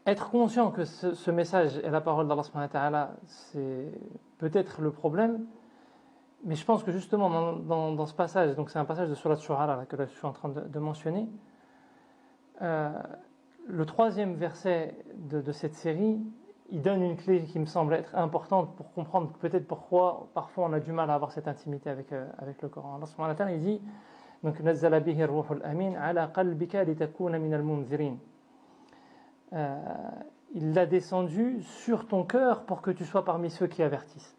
être conscient que ce message est la parole d'Allah subhanahu wa ta'ala, c'est peut-être le problème, mais je pense que justement dans ce passage, donc c'est un passage de Surat Shu'ara que là, je suis en train de mentionner, le troisième verset de cette série, il donne une clé qui me semble être importante pour comprendre peut-être pourquoi parfois on a du mal à avoir cette intimité avec le Coran. Allah subhanahu wa ta'ala il dit donc nazzala bihi ar-ruhul amin ala qalbika litakuna min al-munzirin. Il l'a descendu sur ton cœur pour que tu sois parmi ceux qui avertissent.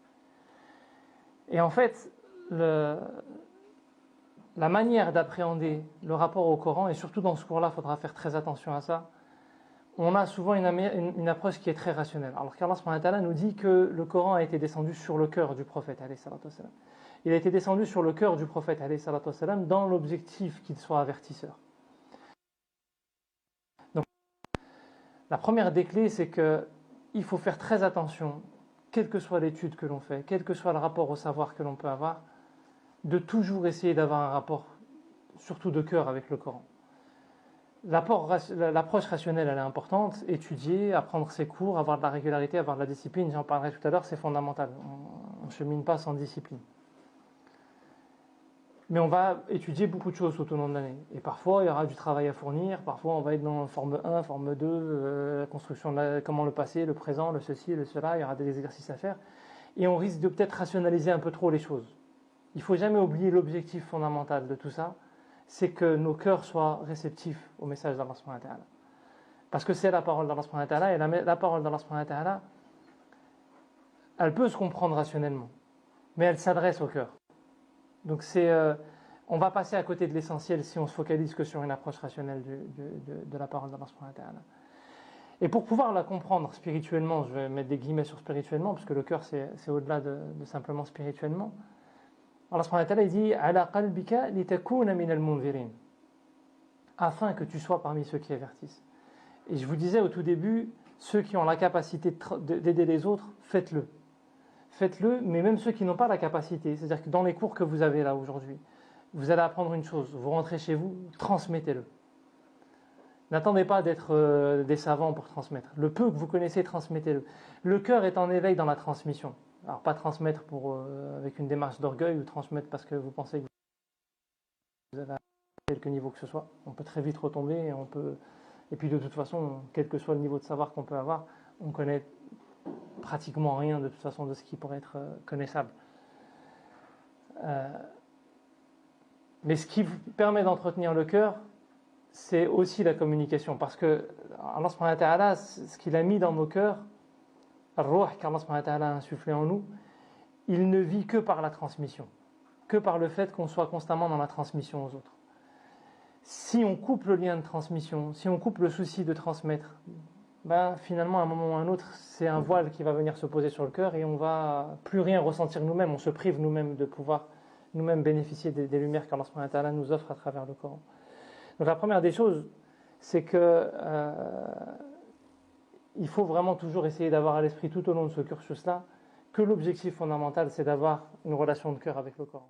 Et en fait, la manière d'appréhender le rapport au Coran, et surtout dans ce cours-là, il faudra faire très attention à ça, on a souvent une approche qui est très rationnelle. Alors qu'Allah subhanahu wa ta'ala nous dit que le Coran a été descendu sur le cœur du prophète alayhi salatu wassalam. Il a été descendu sur le cœur du prophète alayhi salatu wassalam dans l'objectif qu'il soit avertisseur. Donc, la première des clés, c'est qu'il faut faire très attention, quelle que soit l'étude que l'on fait, quel que soit le rapport au savoir que l'on peut avoir, de toujours essayer d'avoir un rapport, surtout de cœur, avec le Coran. L'approche rationnelle, elle est importante. Étudier, apprendre ses cours, avoir de la régularité, avoir de la discipline, j'en parlerai tout à l'heure, c'est fondamental. On ne chemine pas sans discipline. Mais on va étudier beaucoup de choses tout au long de l'année. Et parfois, il y aura du travail à fournir. Parfois, on va être dans forme 1, forme 2, construction comment le passé, le présent, le ceci, le cela. Il y aura des exercices à faire. Et on risque de peut-être rationaliser un peu trop les choses. Il ne faut jamais oublier l'objectif fondamental de tout ça, c'est que nos cœurs soient réceptifs au message d'Allah subhanahu wa ta'ala. Parce que c'est la parole d'Allah subhanahu wa ta'ala, et la parole d'Allah subhanahu wa ta'ala, elle peut se comprendre rationnellement, mais elle s'adresse au cœur. Donc on va passer à côté de l'essentiel si on se focalise que sur une approche rationnelle de la parole d'Allah subhanahu wa ta'ala. Et pour pouvoir la comprendre spirituellement, je vais mettre des guillemets sur spirituellement, parce que le cœur c'est au-delà de simplement spirituellement, Allah subhanahu wa ta'ala il dit ala qalbika litakuna min al-munzirin, afin que tu sois parmi ceux qui avertissent. Et je vous disais au tout début, ceux qui ont la capacité d'aider les autres, faites-le. Faites-le, mais même ceux qui n'ont pas la capacité, c'est-à-dire que dans les cours que vous avez là aujourd'hui, vous allez apprendre une chose, vous rentrez chez vous, transmettez-le. N'attendez pas d'être des savants pour transmettre. Le peu que vous connaissez, transmettez-le. Le cœur est en éveil dans la transmission. Alors pas transmettre avec une démarche d'orgueil ou transmettre parce que vous pensez que vous avez quelque niveau que ce soit. On peut très vite retomber et puis de toute façon, quel que soit le niveau de savoir qu'on peut avoir, on connaît pratiquement rien de toute façon de ce qui pourrait être connaissable. Mais ce qui permet d'entretenir le cœur, c'est aussi la communication, parce que Allah subhanahu wa ta'ala, ce qu'il a mis dans nos cœurs, le ruh qu'Allah subhanahu wa ta'ala a insufflé en nous, il ne vit que par la transmission, que par le fait qu'on soit constamment dans la transmission aux autres. Si on coupe le lien de transmission, si on coupe le souci de transmettre, finalement à un moment ou à un autre, c'est un voile qui va venir se poser sur le cœur et on va plus rien ressentir nous-mêmes, on se prive nous-mêmes de pouvoir nous-mêmes bénéficier des lumières qu'Allah subhanahu wa ta'ala nous offre à travers le Coran. Donc la première des choses, c'est que il faut vraiment toujours essayer d'avoir à l'esprit tout au long de ce cursus-là que l'objectif fondamental, c'est d'avoir une relation de cœur avec le Coran.